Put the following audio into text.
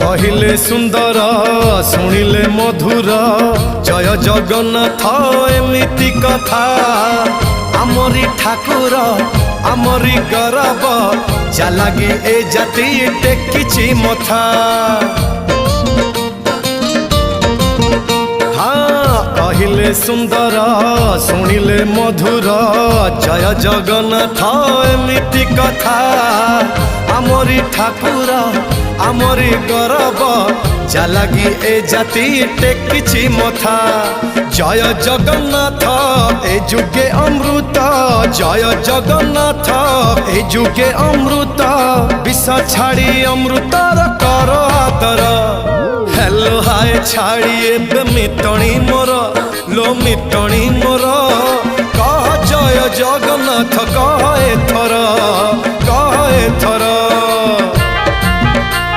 कहिले सुंदर शुणिले मधुर जय जगन्नाथ एमिति कथा आमरी ठाकुर आमरी गौरव जालागी ए जाति टेकिछि मथा। हाँ कहिले सुंदर शुणिले मधुर जय जगन्नाथ एमिति कथा आमरी ठाकुर आमरी गौरव जालागी ए जाति टेकिछि मथा। जय जगन्नाथ ए जुगे अमृत जय जगन्नाथ ए जुगे अमृत विष छाड़ी अमृतर कर आदर हेलो हाय छाड़ी एबे मितणी